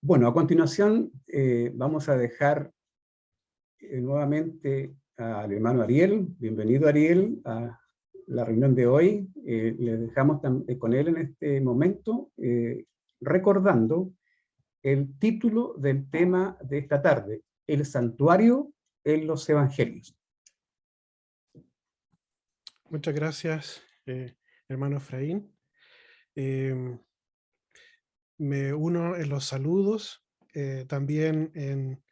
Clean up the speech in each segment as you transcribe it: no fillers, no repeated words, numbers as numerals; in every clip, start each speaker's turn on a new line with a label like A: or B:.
A: Bueno, a continuación vamos a dejar nuevamente al hermano Ariel. Bienvenido, Ariel, a la reunión de hoy. Le dejamos con él en este momento, recordando el título del tema de esta tarde: el santuario en los evangelios.
B: Muchas gracias, hermano Efraín. Me uno en los saludos, también en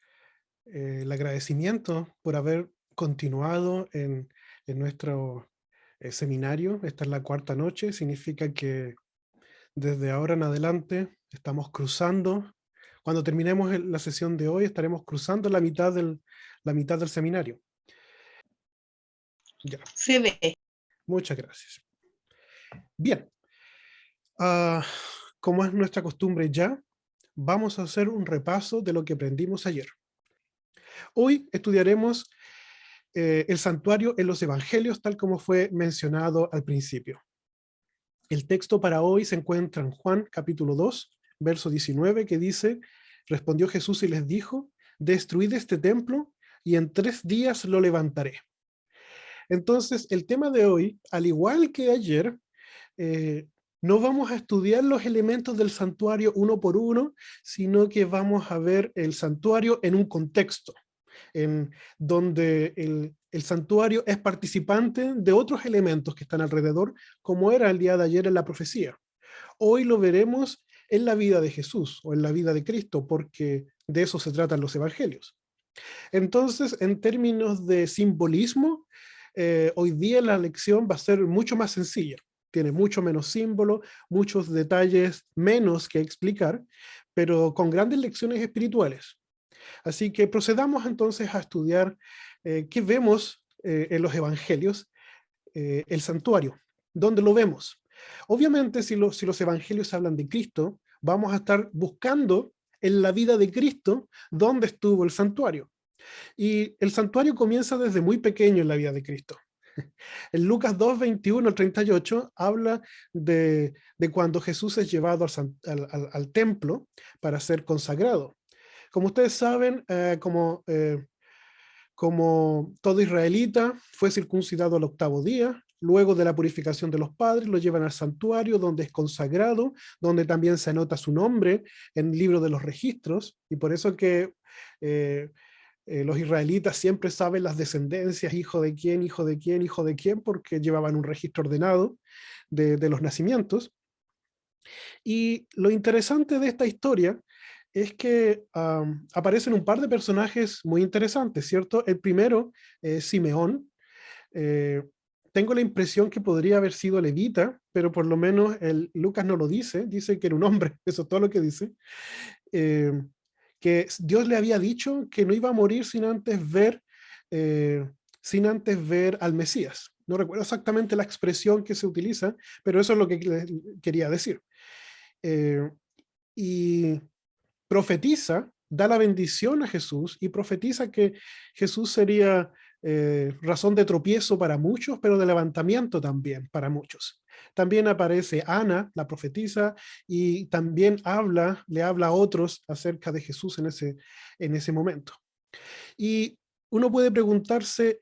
B: el agradecimiento por haber continuado en nuestro seminario. Esta es la cuarta noche, significa que desde ahora en adelante estamos cruzando. Cuando terminemos la sesión de hoy, estaremos cruzando la mitad del seminario. Ya.
C: Se ve.
B: Muchas gracias. Bien. Como es nuestra costumbre ya, vamos a hacer un repaso de lo que aprendimos ayer. Hoy estudiaremos el santuario en los evangelios, tal como fue mencionado al principio. El texto para hoy se encuentra en Juan capítulo 2, verso 19, que dice: respondió Jesús y les dijo, destruid este templo y en 3 días lo levantaré. Entonces, el tema de hoy, al igual que ayer, no vamos a estudiar los elementos del santuario uno por uno, sino que vamos a ver el santuario en un contexto, en donde el santuario es participante de otros elementos que están alrededor, como era el día de ayer en la profecía. Hoy lo veremos en la vida de Jesús, o en la vida de Cristo, porque de eso se tratan los evangelios. Entonces, en términos de simbolismo, hoy día la lección va a ser mucho más sencilla. Tiene mucho menos símbolo, muchos detalles menos que explicar, pero con grandes lecciones espirituales. Así que procedamos entonces a estudiar qué vemos en los evangelios, el santuario. ¿Dónde lo vemos? Obviamente, si los evangelios hablan de Cristo, vamos a estar buscando en la vida de Cristo dónde estuvo el santuario. Y el santuario comienza desde muy pequeño en la vida de Cristo. En Lucas 2, 21 al 38 habla de cuando Jesús es llevado al templo para ser consagrado. Como ustedes saben, como todo israelita, fue circuncidado al 8º día. Luego de la purificación de los padres, lo llevan al santuario, donde es consagrado, donde también se anota su nombre en el libro de los registros, y por eso que los israelitas siempre saben las descendencias, hijo de quién, hijo de quién, hijo de quién, porque llevaban un registro ordenado de los nacimientos. Y lo interesante de esta historia es que aparecen un par de personajes muy interesantes, ¿cierto? El primero es Simeón. Tengo la impresión que podría haber sido levita, pero por lo menos Lucas no lo dice, dice que era un hombre, eso es todo lo que dice. Que Dios le había dicho que no iba a morir sin antes ver al Mesías. No recuerdo exactamente la expresión que se utiliza, pero eso es lo que quería decir. Y profetiza, da la bendición a Jesús y profetiza que Jesús sería razón de tropiezo para muchos, pero de levantamiento también para muchos. También aparece Ana, la profetisa, y también le habla a otros acerca de Jesús en ese momento. Y uno puede preguntarse,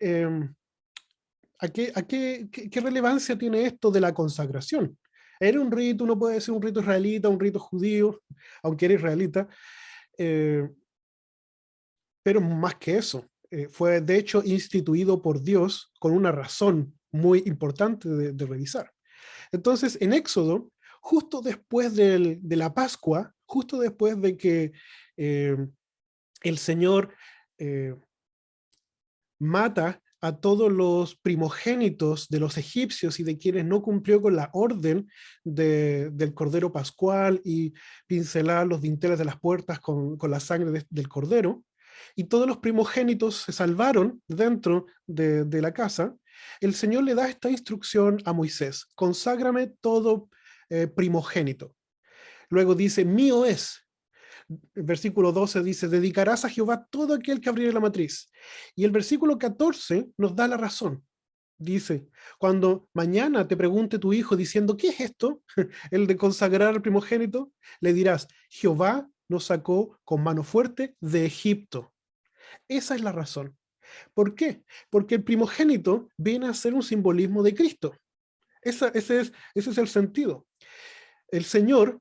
B: ¿qué relevancia tiene esto de la consagración? Era un rito, uno puede decir un rito israelita, un rito judío, aunque era israelita, pero más que eso, fue de hecho instituido por Dios con una razón muy importante de revisar. Entonces, en Éxodo, justo después de la Pascua, justo después de que el Señor mata a todos los primogénitos de los egipcios y de quienes no cumplió con la orden del Cordero Pascual y pincelar los dinteles de las puertas con la sangre del Cordero, y todos los primogénitos se salvaron dentro de la casa. El Señor le da esta instrucción a Moisés: conságrame todo primogénito. Luego dice, mío es. El versículo 12 dice, dedicarás a Jehová todo aquel que abriere la matriz. Y el versículo 14 nos da la razón. Dice, cuando mañana te pregunte tu hijo diciendo, ¿qué es esto? El de consagrar al primogénito, le dirás, Jehová nos sacó con mano fuerte de Egipto. Esa es la razón. ¿Por qué? Porque el primogénito viene a ser un simbolismo de Cristo. Ese es el sentido. El Señor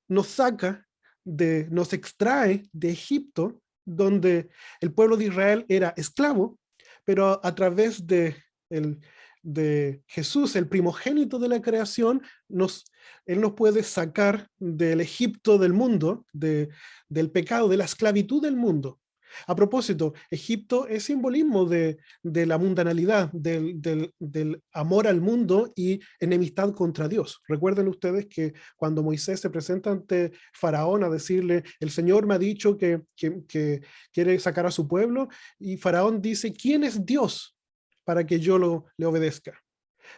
B: nos saca, nos extrae de Egipto, donde el pueblo de Israel era esclavo, pero a través de Jesús, el primogénito de la creación, Él nos puede sacar del Egipto del mundo, del pecado, de la esclavitud del mundo. A propósito, Egipto es simbolismo de la mundanalidad, del amor al mundo y enemistad contra Dios. Recuerden ustedes que cuando Moisés se presenta ante Faraón a decirle, el Señor me ha dicho que quiere sacar a su pueblo, y Faraón dice, ¿quién es Dios para que yo le obedezca?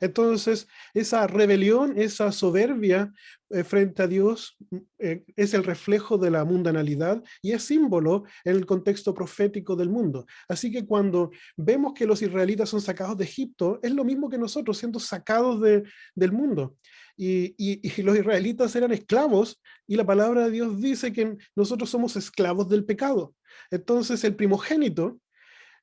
B: Entonces, esa rebelión, esa soberbia frente a Dios es el reflejo de la mundanalidad y es símbolo en el contexto profético del mundo. Así que cuando vemos que los israelitas son sacados de Egipto, es lo mismo que nosotros siendo sacados del mundo. Y los israelitas eran esclavos y la palabra de Dios dice que nosotros somos esclavos del pecado. Entonces, el primogénito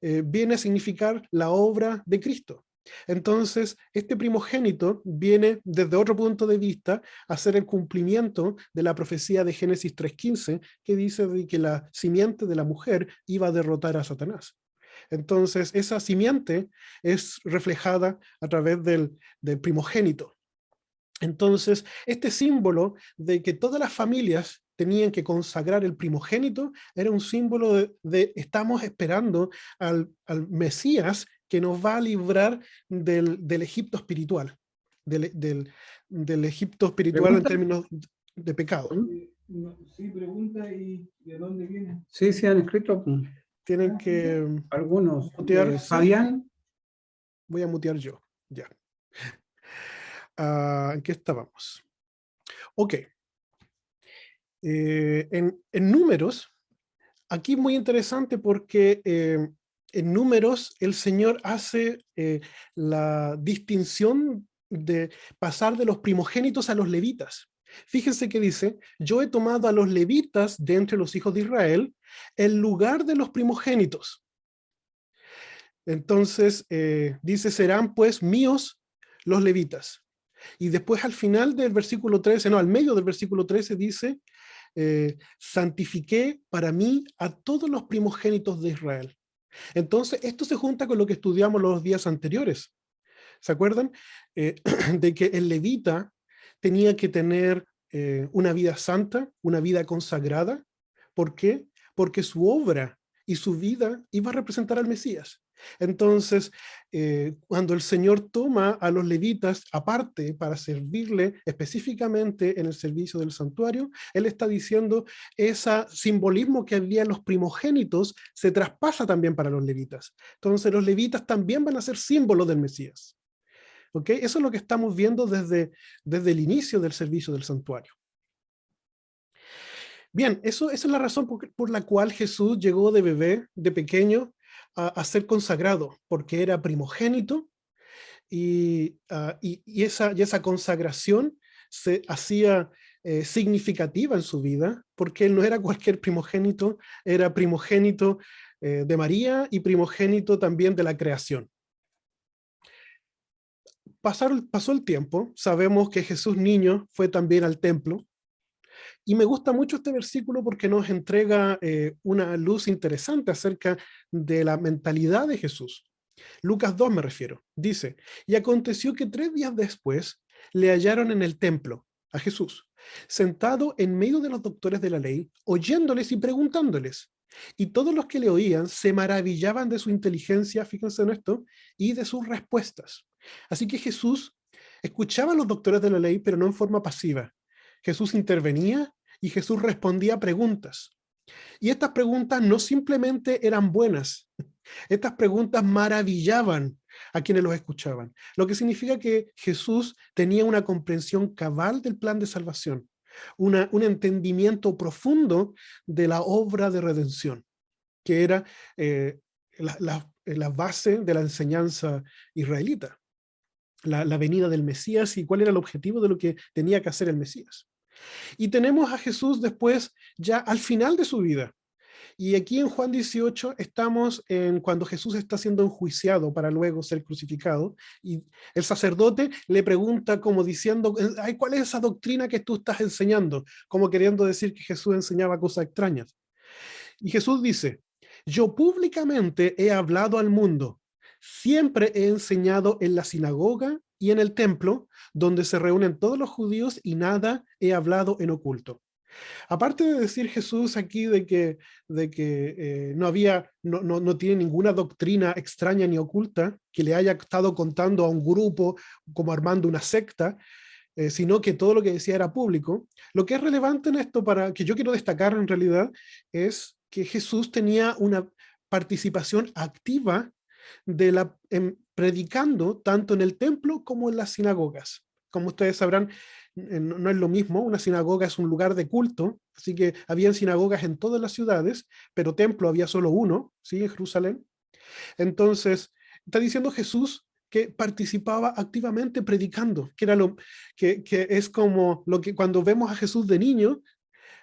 B: viene a significar la obra de Cristo. Entonces, este primogénito viene desde otro punto de vista a ser el cumplimiento de la profecía de Génesis 3:15, que dice de que la simiente de la mujer iba a derrotar a Satanás. Entonces, esa simiente es reflejada a través del primogénito. Entonces, este símbolo de que todas las familias tenían que consagrar el primogénito era un símbolo de estamos esperando al Mesías que nos va a librar del Egipto espiritual, del Egipto espiritual en
A: ¿Pregunta?
B: términos de pecado.
C: Sí, pregunta, ¿y de dónde viene?
A: Sí, se han escrito
B: Tienen que
A: algunos.
B: mutearse.
A: Fabián.
B: Voy a mutear yo, ya. ¿En qué estábamos? Ok. En números, aquí es muy interesante porque en números el Señor hace la distinción de pasar de los primogénitos a los levitas. Fíjense que dice, yo he tomado a los levitas de entre los hijos de Israel en lugar de los primogénitos. Entonces dice, serán pues míos los levitas. Y después al final del versículo 13, no, al medio del versículo 13 dice, santifiqué para mí a todos los primogénitos de Israel. Entonces, esto se junta con lo que estudiamos los días anteriores. ¿Se acuerdan? De que el levita tenía que tener una vida santa, una vida consagrada. ¿Por qué? Porque su obra y su vida iba a representar al Mesías. Entonces, cuando el Señor toma a los levitas aparte para servirle específicamente en el servicio del santuario, Él está diciendo ese simbolismo que había en los primogénitos se traspasa también para los levitas. Entonces, los levitas también van a ser símbolos del Mesías. ¿Ok? Eso es lo que estamos viendo desde el inicio del servicio del santuario. Bien, esa es la razón por la cual Jesús llegó de bebé, de pequeño, a ser consagrado, porque era primogénito y esa consagración se hacía significativa en su vida, porque él no era cualquier primogénito, era primogénito de María y primogénito también de la creación. Pasó el tiempo, sabemos que Jesús niño fue también al templo, y me gusta mucho este versículo porque nos entrega una luz interesante acerca de la mentalidad de Jesús. Lucas 2 me refiero. Dice, y aconteció que 3 días después le hallaron en el templo a Jesús, sentado en medio de los doctores de la ley, oyéndoles y preguntándoles. Y todos los que le oían se maravillaban de su inteligencia, fíjense en esto, y de sus respuestas. Así que Jesús escuchaba a los doctores de la ley, pero no en forma pasiva. Jesús intervenía y Jesús respondía a preguntas. Y estas preguntas no simplemente eran buenas, estas preguntas maravillaban a quienes los escuchaban, lo que significa que Jesús tenía una comprensión cabal del plan de salvación, un entendimiento profundo de la obra de redención, que era la base de la enseñanza israelita, la venida del Mesías y cuál era el objetivo de lo que tenía que hacer el Mesías. Y tenemos a Jesús después, ya al final de su vida. Y aquí en Juan 18 estamos en cuando Jesús está siendo enjuiciado para luego ser crucificado. Y el sacerdote le pregunta como diciendo, ay, ¿cuál es esa doctrina que tú estás enseñando? Como queriendo decir que Jesús enseñaba cosas extrañas. Y Jesús dice, yo públicamente he hablado al mundo. Siempre he enseñado en la sinagoga y en el templo, donde se reúnen todos los judíos, y nada he hablado en oculto. Aparte de decir Jesús aquí de que no tiene ninguna doctrina extraña ni oculta que le haya estado contando a un grupo como armando una secta, sino que todo lo que decía era público. Lo que es relevante en esto, para que yo quiero destacar en realidad, es que Jesús tenía una participación activa predicando tanto en el templo como en las sinagogas. Como ustedes sabrán, no es lo mismo, una sinagoga es un lugar de culto, así que había sinagogas en todas las ciudades, pero templo había solo uno, ¿sí? En Jerusalén. Entonces, está diciendo Jesús que participaba activamente predicando, que era que es como lo que cuando vemos a Jesús de niño,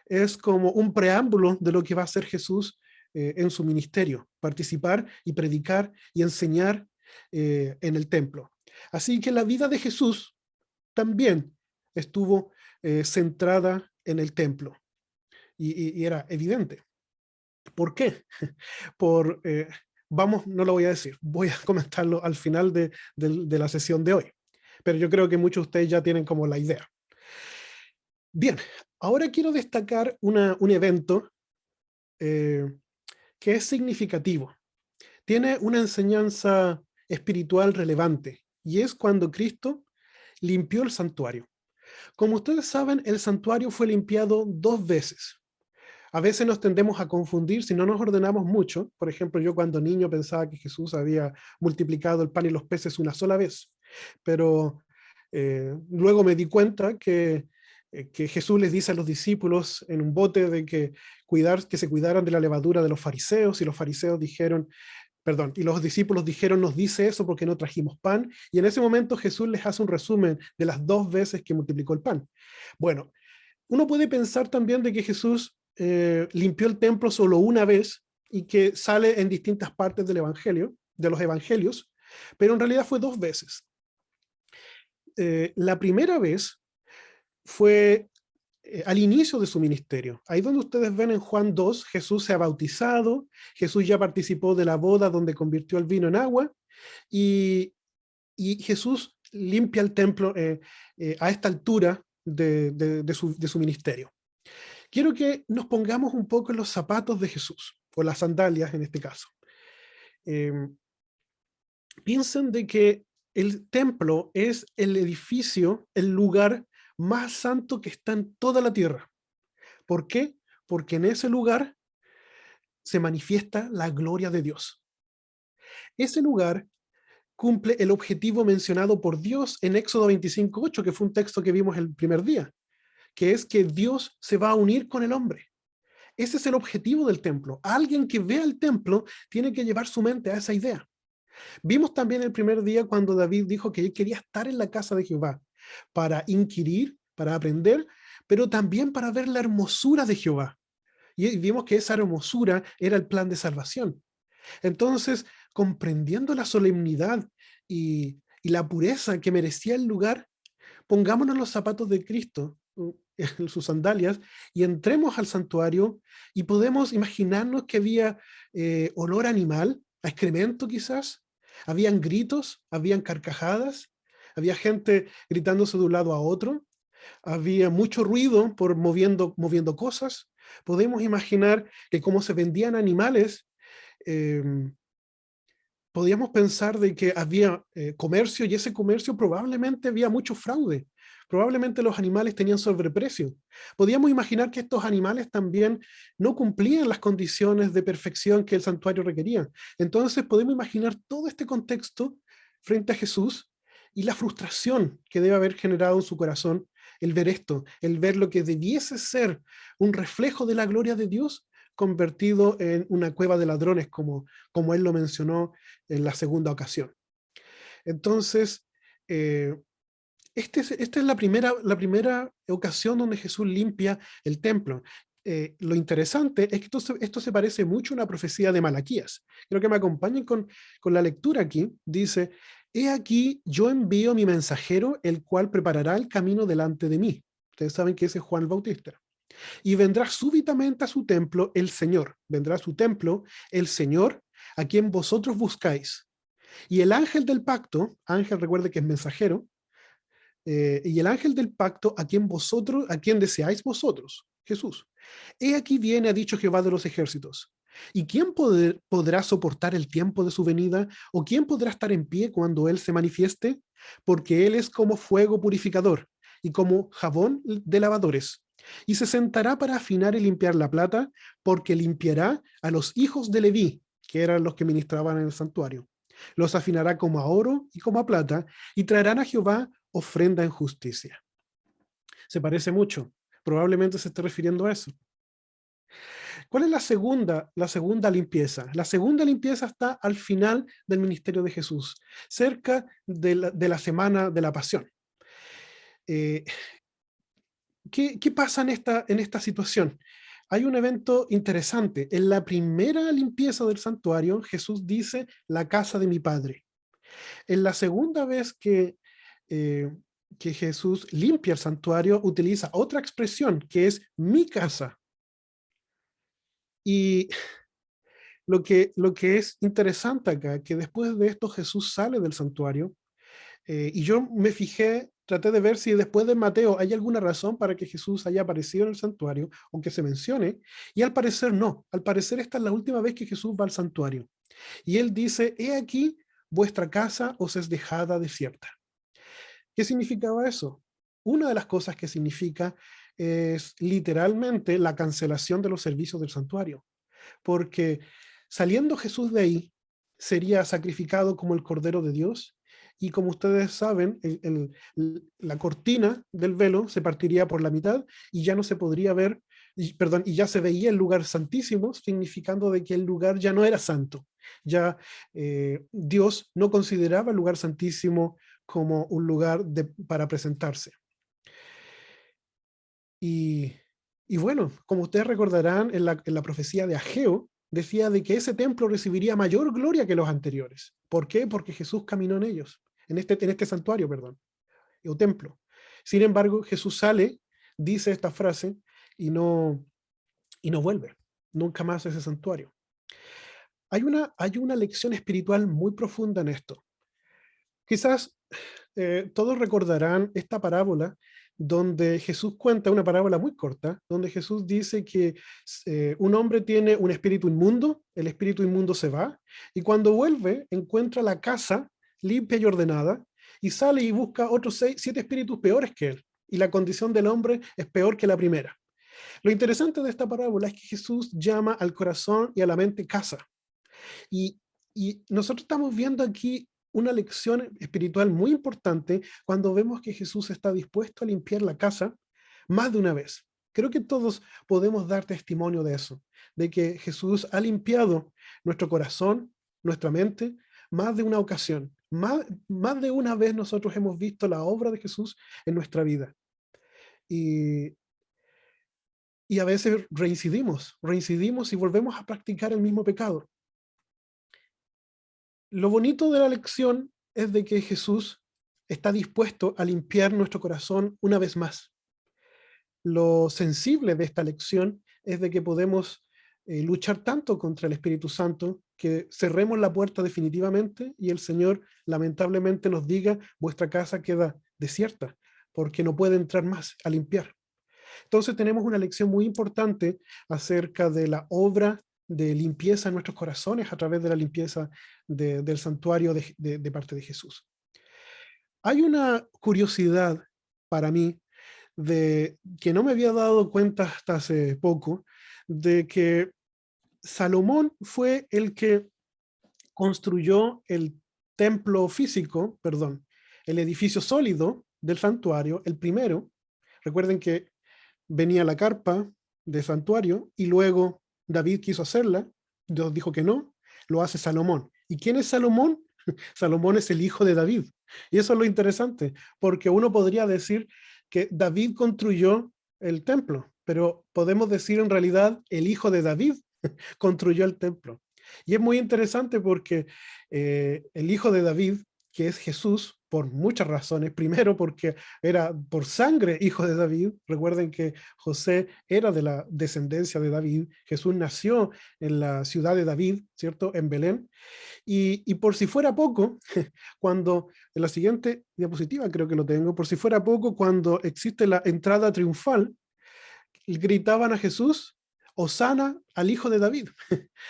B: es como un preámbulo de lo que va a hacer Jesús en su ministerio, participar y predicar y enseñar en el templo. Así que la vida de Jesús también estuvo centrada en el templo y era evidente. ¿Por qué? Por, vamos, no lo voy a decir, voy a comentarlo al final de la sesión de hoy, pero yo creo que muchos de ustedes ya tienen como la idea. Bien, ahora quiero destacar un evento que es significativo. Tiene una enseñanza espiritual relevante, y es cuando Cristo limpió el santuario. Como ustedes saben, el santuario fue limpiado 2 veces. A veces nos tendemos a confundir si no nos ordenamos mucho. Por ejemplo, yo cuando niño pensaba que Jesús había multiplicado el pan y los peces una sola vez, pero luego me di cuenta que Jesús les dice a los discípulos en un bote de que se cuidaran de la levadura de los fariseos, y los fariseos dijeron, perdón, y los discípulos dijeron, nos dice eso porque no trajimos pan, y en ese momento Jesús les hace un resumen de las 2 veces que multiplicó el pan. Bueno, uno puede pensar también de que Jesús limpió el templo solo una vez y que sale en distintas partes del evangelio, de los evangelios, pero en realidad fue 2 veces. La primera vez fue al inicio de su ministerio. Ahí donde ustedes ven en Juan 2, Jesús se ha bautizado, Jesús ya participó de la boda donde convirtió el vino en agua, y Jesús limpia el templo a esta altura de su ministerio. Quiero que nos pongamos un poco en los zapatos de Jesús, o las sandalias en este caso. Piensen de que el templo es el edificio, el lugar más santo que está en toda la tierra. ¿Por qué? Porque en ese lugar se manifiesta la gloria de Dios. Ese lugar cumple el objetivo mencionado por Dios en Éxodo 25:8, que fue un texto que vimos el primer día, que es que Dios se va a unir con el hombre. Ese es el objetivo del templo. Alguien que vea el templo tiene que llevar su mente a esa idea. Vimos también el primer día cuando David dijo que él quería estar en la casa de Jehová para inquirir, para aprender, pero también para ver la hermosura de Jehová. Y vimos que esa hermosura era el plan de salvación. Entonces, comprendiendo la solemnidad y la pureza que merecía el lugar, pongámonos los zapatos de Cristo, en sus sandalias, y entremos al santuario, y podemos imaginarnos que había olor animal, a excremento quizás, habían gritos, habían carcajadas, había gente gritándose de un lado a otro, había mucho ruido por moviendo cosas. Podemos imaginar que como se vendían animales, podíamos pensar de que había comercio, y ese comercio probablemente había mucho fraude. Probablemente los animales tenían sobreprecio. Podíamos imaginar que estos animales también no cumplían las condiciones de perfección que el santuario requería. Entonces podemos imaginar todo este contexto frente a Jesús y la frustración que debe haber generado en su corazón el ver esto, el ver lo que debiese ser un reflejo de la gloria de Dios convertido en una cueva de ladrones, como él lo mencionó en la segunda ocasión. Entonces, esta es la primera ocasión donde Jesús limpia el templo. Lo interesante es que esto se parece mucho a una profecía de Malaquías. Creo que me acompañen con la lectura aquí. Dice, he aquí yo envío mi mensajero, el cual preparará el camino delante de mí. Ustedes saben que ese es Juan el Bautista. Y vendrá súbitamente a su templo el Señor. Vendrá a su templo el Señor, a quien vosotros buscáis. Y el ángel del pacto, ángel recuerde que es mensajero, y el ángel del pacto a quien deseáis vosotros, Jesús. He aquí viene, ha dicho Jehová de los ejércitos. ¿Y quién podrá soportar el tiempo de su venida? ¿O quién podrá estar en pie cuando Él se manifieste? Porque Él es como fuego purificador y como jabón de lavadores. Y se sentará para afinar y limpiar la plata, porque limpiará a los hijos de Leví, que eran los que ministraban en el santuario. Los afinará como a oro y como a plata, y traerán a Jehová ofrenda en justicia. Se parece mucho. Probablemente se esté refiriendo a eso. ¿Cuál es la segunda limpieza? La segunda limpieza está al final del ministerio de Jesús, cerca de la semana de la pasión. ¿Qué pasa en esta situación? Hay un evento interesante. En la primera limpieza del santuario, Jesús dice, la casa de mi Padre. En la segunda vez que Jesús limpia el santuario, utiliza otra expresión, que es mi casa. Y lo que es interesante acá, que después de esto Jesús sale del santuario, y yo me fijé, traté de ver si después de Mateo hay alguna razón para que Jesús haya aparecido en el santuario, o que se mencione, y al parecer no. Al parecer esta es la última vez que Jesús va al santuario. Y él dice, he aquí, vuestra casa os es dejada desierta. ¿Qué significaba eso? Una de las cosas que significa es literalmente la cancelación de los servicios del santuario, porque saliendo Jesús de ahí, sería sacrificado como el Cordero de Dios, y como ustedes saben, la cortina del velo se partiría por la mitad y ya no se podría ver, y ya se veía el lugar santísimo, significando de que el lugar ya no era santo. Ya Dios no consideraba el lugar santísimo como un lugar para presentarse. Y bueno, como ustedes recordarán, en la profecía de Ageo, decía de que ese templo recibiría mayor gloria que los anteriores. ¿Por qué? Porque Jesús caminó en ellos, en este santuario, perdón, o templo. Sin embargo, Jesús sale, dice esta frase, y no vuelve nunca más a ese santuario. Hay una lección espiritual muy profunda en esto. Quizás todos recordarán esta parábola donde Jesús cuenta, una parábola muy corta, donde Jesús dice que un hombre tiene un espíritu inmundo, el espíritu inmundo se va, y cuando vuelve encuentra la casa limpia y ordenada, y sale y busca otros 7 espíritus peores que él, y la condición del hombre es peor que la primera. Lo interesante de esta parábola es que Jesús llama al corazón y a la mente casa. Y nosotros estamos viendo aquí una lección espiritual muy importante cuando vemos que Jesús está dispuesto a limpiar la casa más de una vez. Creo que todos podemos dar testimonio de eso, de que Jesús ha limpiado nuestro corazón, nuestra mente, más de una ocasión. Más de una vez nosotros hemos visto la obra de Jesús en nuestra vida. Y a veces reincidimos y volvemos a practicar el mismo pecado. Lo bonito de la lección es de que Jesús está dispuesto a limpiar nuestro corazón una vez más. Lo sensible de esta lección es de que podemos luchar tanto contra el Espíritu Santo que cerremos la puerta definitivamente y el Señor lamentablemente nos diga, vuestra casa queda desierta porque no puede entrar más a limpiar. Entonces tenemos una lección muy importante acerca de la obra de limpieza en nuestros corazones a través de la limpieza del santuario de parte de Jesús. Hay una curiosidad para mí de que no me había dado cuenta hasta hace poco, de que Salomón fue el que construyó el templo físico, perdón, el edificio sólido del santuario, el primero. Recuerden que venía la carpa de santuario y luego David quiso hacerla, Dios dijo que no, lo hace Salomón. ¿Y quién es Salomón? Salomón es el hijo de David. Y eso es lo interesante, porque uno podría decir que David construyó el templo, pero podemos decir en realidad el hijo de David construyó el templo. Y es muy interesante porque el hijo de David, que es Jesús, por muchas razones. Primero, porque era por sangre hijo de David. Recuerden que José era de la descendencia de David. Jesús nació en la ciudad de David, ¿cierto? En Belén. Y por si fuera poco, cuando, en la siguiente diapositiva creo que lo tengo, por si fuera poco, cuando existe la entrada triunfal, gritaban a Jesús, Hosana al hijo de David.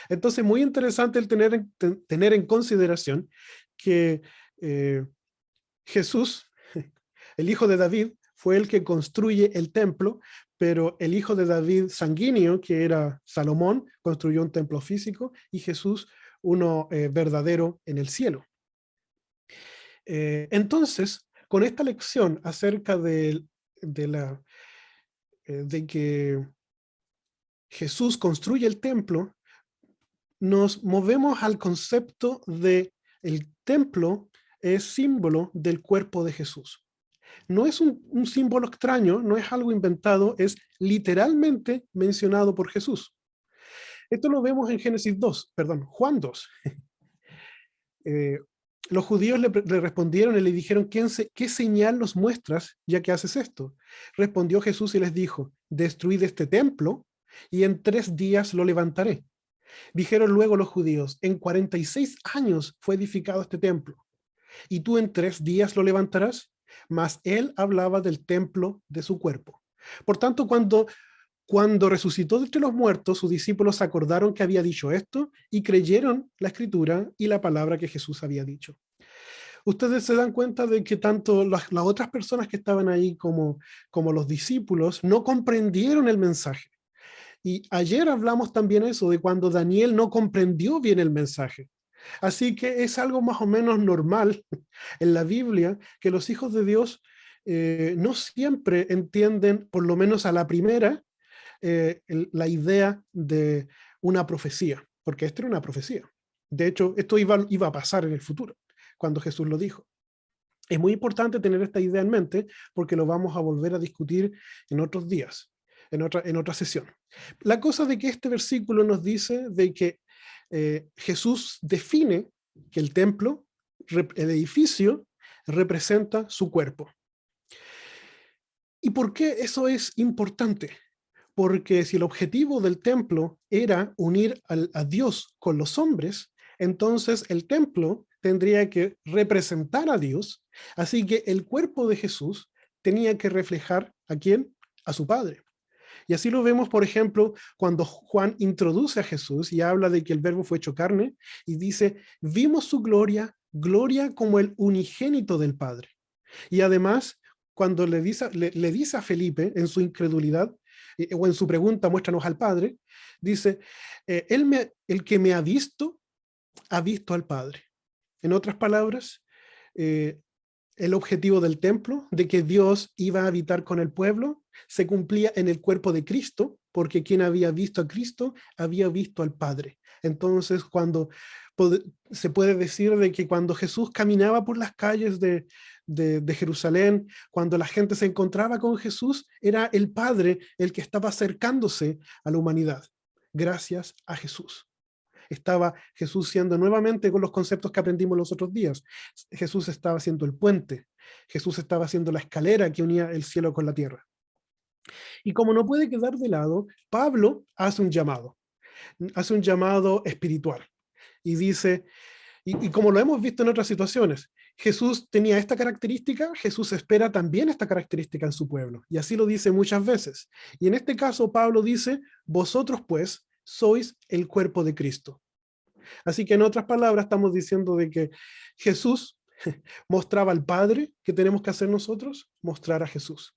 B: Entonces, muy interesante el tener en consideración que Jesús, el hijo de David, fue el que construye el templo, pero el hijo de David sanguíneo, que era Salomón, construyó un templo físico, y Jesús uno verdadero en el cielo. Entonces, con esta lección acerca de que Jesús construye el templo, nos movemos al concepto de el templo es símbolo del cuerpo de Jesús. No es un símbolo extraño, no es algo inventado, es literalmente mencionado por Jesús. Esto lo vemos en Juan 2. Los judíos le respondieron y le dijeron, ¿qué señal nos muestras ya que haces esto? Respondió Jesús y les dijo, destruid este templo y en 3 días lo levantaré. Dijeron luego los judíos, en 46 años fue edificado este templo, y tú en 3 días lo levantarás. Mas él hablaba del templo de su cuerpo. Por tanto, cuando resucitó de entre los muertos, sus discípulos acordaron que había dicho esto y creyeron la escritura y la palabra que Jesús había dicho. Ustedes se dan cuenta de que tanto las otras personas que estaban ahí como los discípulos no comprendieron el mensaje. Y ayer hablamos también eso, de cuando Daniel no comprendió bien el mensaje. Así que es algo más o menos normal en la Biblia que los hijos de Dios no siempre entienden, por lo menos a la primera, la idea de una profecía, porque esto era una profecía. De hecho, esto iba a pasar en el futuro, cuando Jesús lo dijo. Es muy importante tener esta idea en mente, porque lo vamos a volver a discutir en otros días, en otra sesión. La cosa de que este versículo nos dice de que Jesús define que el templo, el edificio, representa su cuerpo. ¿Y por qué eso es importante? Porque si el objetivo del templo era unir a Dios con los hombres, entonces el templo tendría que representar a Dios, así que el cuerpo de Jesús tenía que reflejar ¿a quién? A su Padre. Y así lo vemos, por ejemplo, cuando Juan introduce a Jesús y habla de que el verbo fue hecho carne, y dice, vimos su gloria, gloria como el unigénito del Padre. Y además, cuando le dice a Felipe en su incredulidad, o en su pregunta, muéstranos al Padre, dice, el que me ha visto al Padre. En otras palabras, el objetivo del templo, de que Dios iba a habitar con el pueblo, se cumplía en el cuerpo de Cristo, porque quien había visto a Cristo había visto al Padre. Entonces, se puede decir de que cuando Jesús caminaba por las calles de Jerusalén, cuando la gente se encontraba con Jesús, era el Padre el que estaba acercándose a la humanidad, gracias a Jesús. Estaba Jesús siendo nuevamente con los conceptos que aprendimos los otros días. Jesús estaba haciendo el puente. Jesús estaba haciendo la escalera que unía el cielo con la tierra. Y como no puede quedar de lado, Pablo hace un llamado espiritual. Y dice, y como lo hemos visto en otras situaciones, Jesús tenía esta característica, Jesús espera también esta característica en su pueblo. Y así lo dice muchas veces. Y en este caso Pablo dice, vosotros pues sois el cuerpo de Cristo. Así que en otras palabras estamos diciendo de que Jesús mostraba al Padre. ¿Qué tenemos que hacer nosotros? Mostrar a Jesús.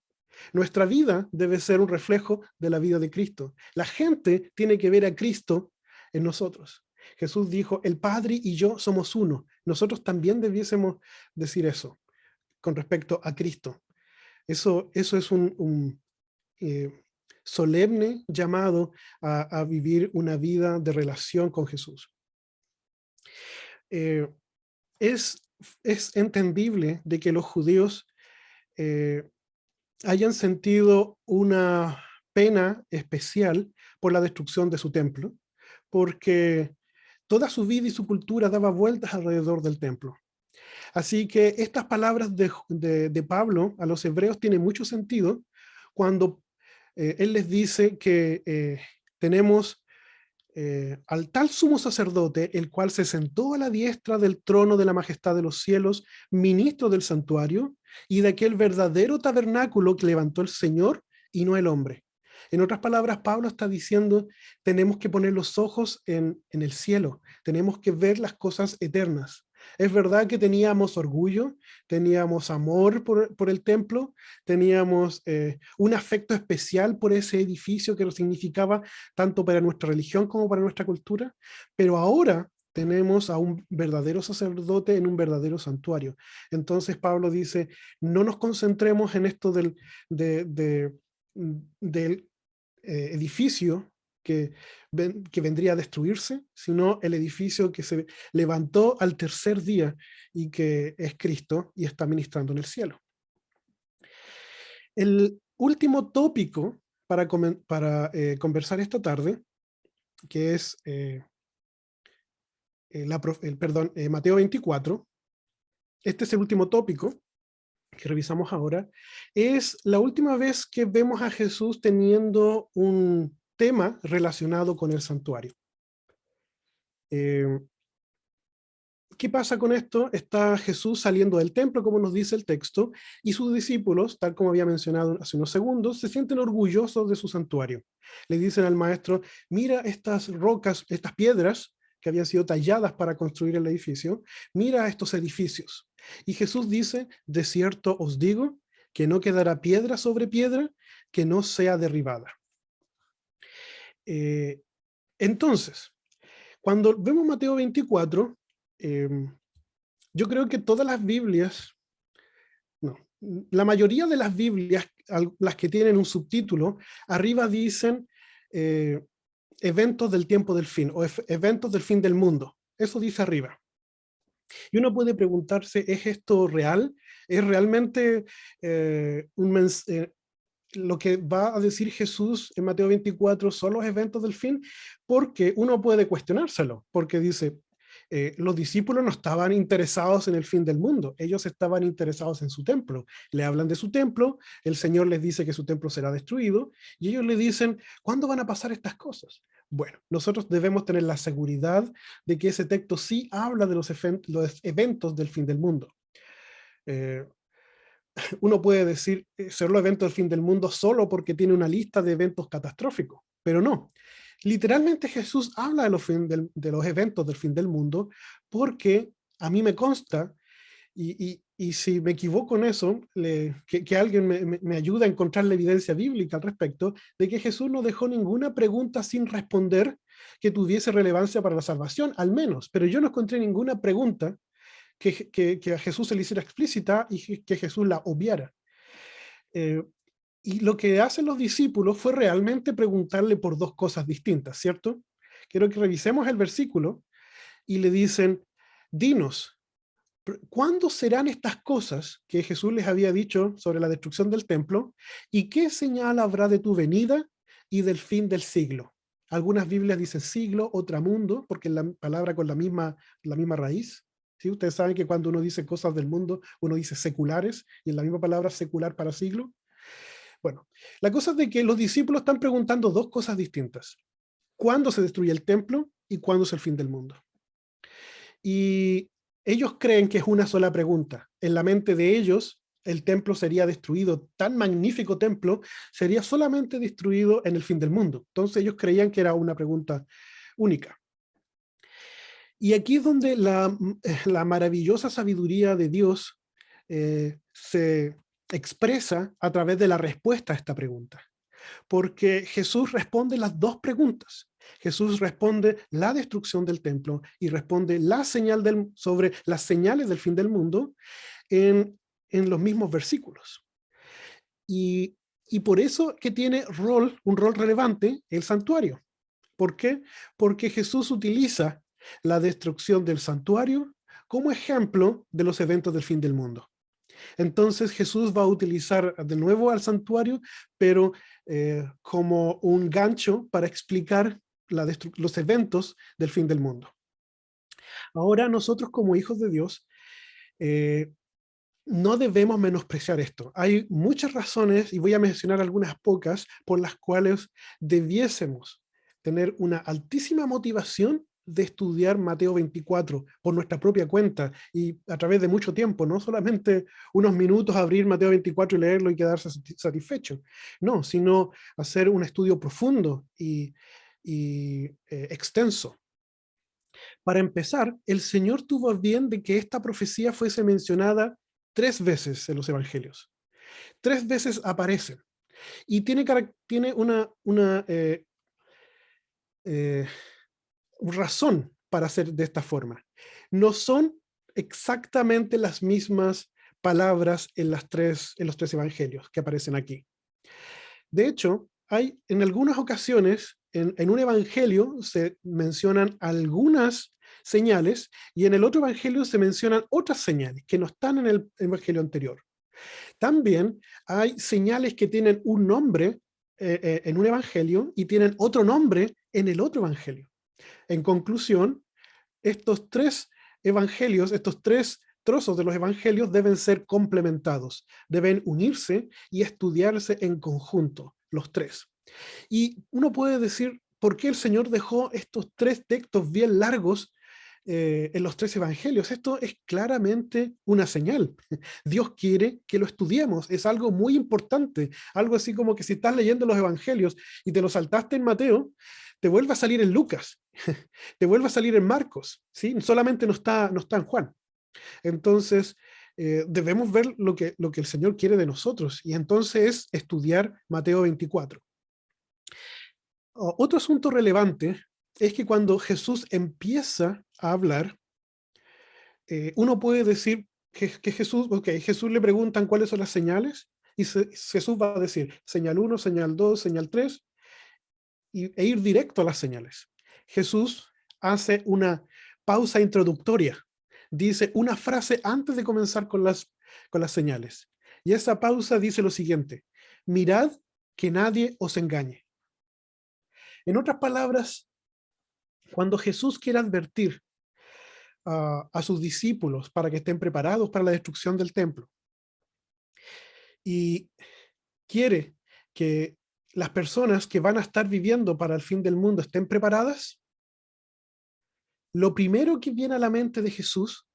B: Nuestra vida debe ser un reflejo de la vida de Cristo. La gente tiene que ver a Cristo en nosotros. Jesús dijo, el Padre y yo somos uno. Nosotros también debiésemos decir eso con respecto a Cristo. Eso es un solemne llamado a vivir una vida de relación con Jesús. es entendible de que los judíos hayan sentido una pena especial por la destrucción de su templo, porque toda su vida y su cultura daba vueltas alrededor del templo. Así que estas palabras de Pablo a los hebreos tienen mucho sentido cuando él les dice que tenemos al tal sumo sacerdote, el cual se sentó a la diestra del trono de la majestad de los cielos, ministro del santuario, y de aquel verdadero tabernáculo que levantó el Señor y no el hombre. En otras palabras, Pablo está diciendo, tenemos que poner los ojos en el cielo, tenemos que ver las cosas eternas. Es verdad que teníamos orgullo, teníamos amor por el templo, teníamos un afecto especial por ese edificio que lo significaba tanto para nuestra religión como para nuestra cultura, pero ahora tenemos a un verdadero sacerdote en un verdadero santuario. Entonces Pablo dice, no nos concentremos en esto del edificio que vendría a destruirse, sino el edificio que se levantó al tercer día y que es Cristo y está ministrando en el cielo. El último tópico para conversar esta tarde, que es Mateo 24, este es el último tópico que revisamos ahora, es la última vez que vemos a Jesús teniendo un tema relacionado con el santuario. ¿Qué pasa con esto? Está Jesús saliendo del templo, como nos dice el texto, y sus discípulos, tal como había mencionado hace unos segundos, se sienten orgullosos de su santuario. Le dicen al maestro, mira estas rocas, estas piedras que habían sido talladas para construir el edificio, mira estos edificios. Y Jesús dice, de cierto os digo, que no quedará piedra sobre piedra que no sea derribada. Entonces, cuando vemos Mateo 24, yo creo que todas las Biblias, no, la mayoría de las Biblias, las que tienen un subtítulo, arriba dicen eventos del tiempo del fin, o eventos del fin del mundo. Eso dice arriba. Y uno puede preguntarse, ¿es esto real? ¿Es realmente lo que va a decir Jesús en Mateo 24 son los eventos del fin? Porque uno puede cuestionárselo, porque dice, los discípulos no estaban interesados en el fin del mundo, ellos estaban interesados en su templo. Le hablan de su templo, el Señor les dice que su templo será destruido, y ellos le dicen, ¿cuándo van a pasar estas cosas? Bueno, nosotros debemos tener la seguridad de que ese texto sí habla de los eventos del fin del mundo. Uno puede decir, ser los eventos del fin del mundo solo porque tiene una lista de eventos catastróficos, pero no. Literalmente Jesús habla de los eventos del fin del mundo porque a mí me consta, y si me equivoco en eso, que alguien me ayude a encontrar la evidencia bíblica al respecto, de que Jesús no dejó ninguna pregunta sin responder que tuviese relevancia para la salvación, al menos, pero yo no encontré ninguna pregunta que a Jesús se le hiciera explícita y que Jesús la obviara. Y lo que hacen los discípulos fue realmente preguntarle por dos cosas distintas, ¿cierto? Quiero que revisemos el versículo y le dicen, dinos, ¿cuándo serán estas cosas que Jesús les había dicho sobre la destrucción del templo? ¿Y qué señal habrá de tu venida y del fin del siglo? Algunas Biblias dicen siglo, otra mundo, porque es la palabra con la misma raíz. ¿Sí? Ustedes saben que cuando uno dice cosas del mundo, uno dice seculares, y es la misma palabra secular para siglo. Bueno, la cosa es de que los discípulos están preguntando dos cosas distintas. ¿Cuándo se destruye el templo y cuándo es el fin del mundo? Y ellos creen que es una sola pregunta. En la mente de ellos, el templo sería destruido, tan magnífico templo, sería solamente destruido en el fin del mundo. Entonces ellos creían que era una pregunta única. Y aquí es donde la maravillosa sabiduría de Dios se expresa a través de la respuesta a esta pregunta. Porque Jesús responde las dos preguntas. Jesús responde la destrucción del templo y responde sobre las señales del fin del mundo en los mismos versículos. Y por eso que tiene un rol relevante el santuario. ¿Por qué? Porque Jesús utiliza la destrucción del santuario como ejemplo de los eventos del fin del mundo. Entonces Jesús va a utilizar de nuevo al santuario, pero como un gancho para explicar los eventos del fin del mundo. Ahora nosotros como hijos de Dios no debemos menospreciar esto. Hay muchas razones, y voy a mencionar algunas pocas, por las cuales debiésemos tener una altísima motivación de estudiar Mateo 24 por nuestra propia cuenta y a través de mucho tiempo, no solamente unos minutos abrir Mateo 24 y leerlo y quedarse satisfecho, no, sino hacer un estudio profundo y extenso. Para empezar, el Señor tuvo a bien de que esta profecía fuese mencionada 3 veces en los evangelios. 3 veces aparecen. Y tiene una razón para hacer de esta forma. No son exactamente las mismas palabras en los 3 evangelios que aparecen aquí. De hecho, hay en algunas ocasiones, en un evangelio se mencionan algunas señales y en el otro evangelio se mencionan otras señales que no están en el evangelio anterior. También hay señales que tienen un nombre en un evangelio y tienen otro nombre en el otro evangelio. En conclusión, estos 3 evangelios, estos 3 trozos de los evangelios deben ser complementados, deben unirse y estudiarse en conjunto, los 3. Y uno puede decir, ¿por qué el Señor dejó estos 3 textos bien largos en los 3 evangelios? Esto es claramente una señal. Dios quiere que lo estudiemos, es algo muy importante, algo así como que si estás leyendo los evangelios y te lo saltaste en Mateo, te vuelve a salir en Lucas, te vuelve a salir en Marcos, ¿sí? Solamente no está en Juan. Entonces, debemos ver lo que el Señor quiere de nosotros, y entonces es estudiar Mateo 24. Otro asunto relevante es que cuando Jesús empieza a hablar, uno puede decir que Jesús le preguntan cuáles son las señales, y Jesús va a decir señal 1, señal 2, señal 3, e ir directo a las señales. Jesús hace una pausa introductoria, dice una frase antes de comenzar con las señales. Y esa pausa dice lo siguiente: mirad que nadie os engañe. En otras palabras, cuando Jesús quiere advertir a sus discípulos para que estén preparados para la destrucción del templo, y quiere que las personas que van a estar viviendo para el fin del mundo estén preparadas, lo primero que viene a la mente de Jesús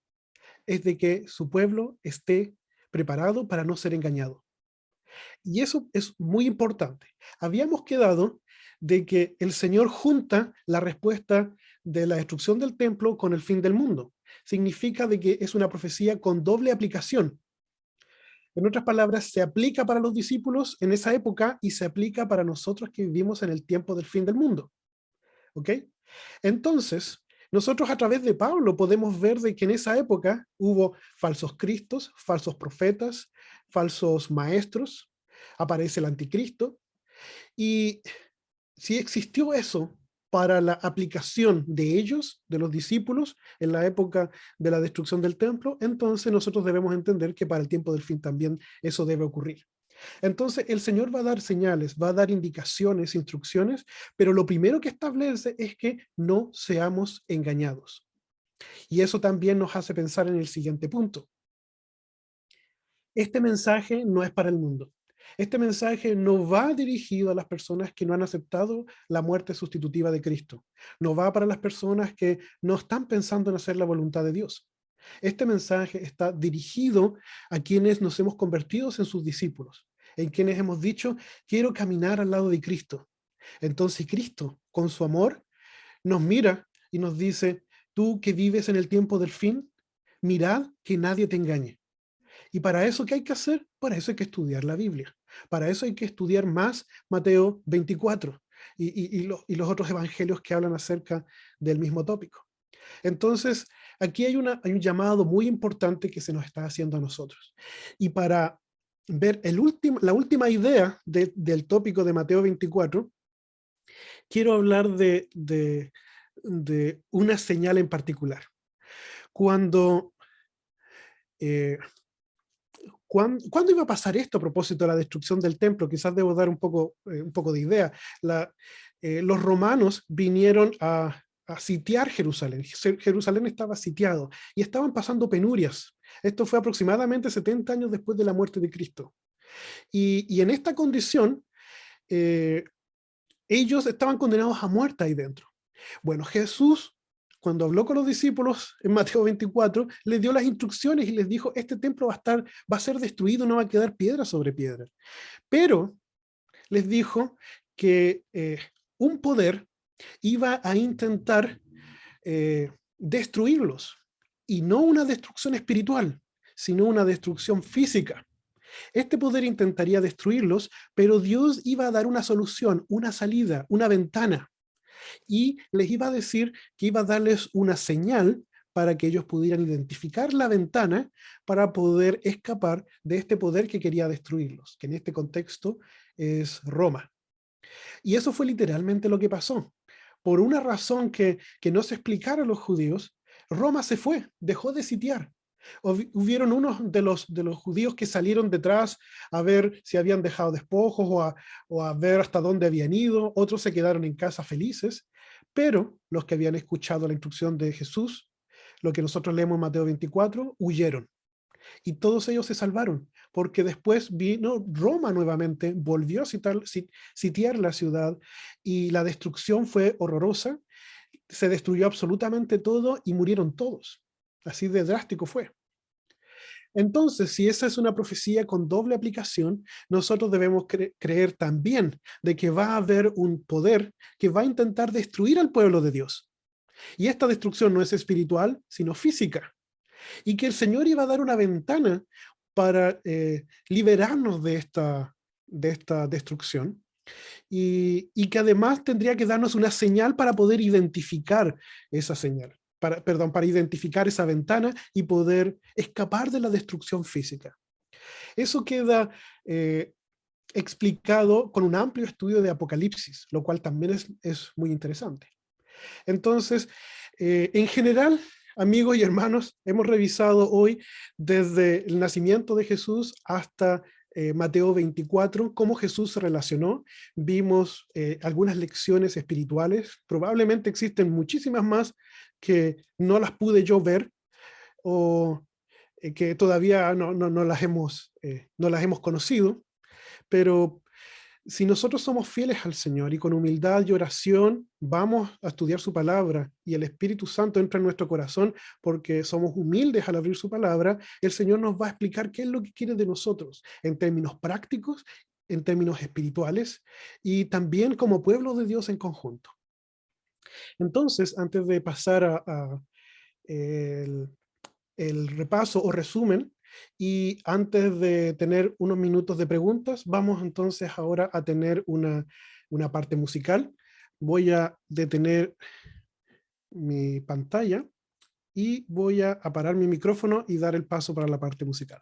B: es de que su pueblo esté preparado para no ser engañado. Y eso es muy importante. Habíamos quedado de que el Señor junta la respuesta de la destrucción del templo con el fin del mundo. Significa de que es una profecía con doble aplicación. En otras palabras, se aplica para los discípulos en esa época y se aplica para nosotros que vivimos en el tiempo del fin del mundo. ¿Ok? Entonces, nosotros a través de Pablo podemos ver de que en esa época hubo falsos cristos, falsos profetas, falsos maestros, aparece el anticristo, y si existió eso para la aplicación de ellos, de los discípulos, en la época de la destrucción del templo, entonces nosotros debemos entender que para el tiempo del fin también eso debe ocurrir. Entonces el Señor va a dar señales, va a dar indicaciones, instrucciones, pero lo primero que establece es que no seamos engañados. Y eso también nos hace pensar en el siguiente punto. Este mensaje no es para el mundo. Este mensaje no va dirigido a las personas que no han aceptado la muerte sustitutiva de Cristo. No va para las personas que no están pensando en hacer la voluntad de Dios. Este mensaje está dirigido a quienes nos hemos convertido en sus discípulos, en quienes hemos dicho, quiero caminar al lado de Cristo. Entonces Cristo, con su amor, nos mira y nos dice, tú que vives en el tiempo del fin, mirad que nadie te engañe. ¿Y para eso qué hay que hacer? Para eso hay que estudiar la Biblia. Para eso hay que estudiar más Mateo 24 y los otros evangelios que hablan acerca del mismo tópico. Entonces, aquí hay un llamado muy importante que se nos está haciendo a nosotros. Y para ver la última idea del tópico de Mateo 24, quiero hablar de una señal en particular. ¿Cuándo iba a pasar esto a propósito de la destrucción del templo? Quizás debo dar un poco de idea. Los romanos vinieron a sitiar Jerusalén. Jerusalén estaba sitiado y estaban pasando penurias. Esto fue aproximadamente 70 años después de la muerte de Cristo. Y en esta condición, ellos estaban condenados a muerte ahí dentro. Bueno, Jesús, cuando habló con los discípulos en Mateo 24, les dio las instrucciones y les dijo, este templo va a ser destruido, no va a quedar piedra sobre piedra. Pero les dijo que un poder iba a intentar destruirlos, y no una destrucción espiritual, sino una destrucción física. Este poder intentaría destruirlos, pero Dios iba a dar una solución, una salida, una ventana, y les iba a decir que iba a darles una señal para que ellos pudieran identificar la ventana para poder escapar de este poder que quería destruirlos, que en este contexto es Roma. Y eso fue literalmente lo que pasó. Por una razón que no se explicara a los judíos, Roma se fue, dejó de sitiar. Hubieron unos de los judíos que salieron detrás a ver si habían dejado despojos o a ver hasta dónde habían ido. Otros se quedaron en casa felices, pero los que habían escuchado la instrucción de Jesús, lo que nosotros leemos en Mateo 24, huyeron. Y todos ellos se salvaron, porque después vino Roma nuevamente, volvió a sitiar la ciudad, y la destrucción fue horrorosa. Se destruyó absolutamente todo y murieron todos. Así de drástico fue. Entonces, si esa es una profecía con doble aplicación, nosotros debemos creer también de que va a haber un poder que va a intentar destruir al pueblo de Dios. Y esta destrucción no es espiritual, sino física. Y que el Señor iba a dar una ventana para liberarnos de esta destrucción. Y que además tendría que darnos una señal para poder identificar esa señal. Para identificar esa ventana y poder escapar de la destrucción física. Eso queda explicado con un amplio estudio de Apocalipsis, lo cual también es muy interesante. Entonces, en general, amigos y hermanos, hemos revisado hoy desde el nacimiento de Jesús hasta Mateo 24, cómo Jesús se relacionó. Vimos algunas lecciones espirituales. Probablemente existen muchísimas más que no las pude yo ver, o que todavía no las hemos conocido. Pero si nosotros somos fieles al Señor y con humildad y oración vamos a estudiar su palabra, y el Espíritu Santo entra en nuestro corazón porque somos humildes al abrir su palabra, el Señor nos va a explicar qué es lo que quiere de nosotros en términos prácticos, en términos espirituales y también como pueblo de Dios en conjunto. Entonces, antes de pasar a el repaso o resumen, y antes de tener unos minutos de preguntas, vamos entonces ahora a tener una parte musical. Voy a detener mi pantalla y voy a parar mi micrófono y dar el paso para la parte musical.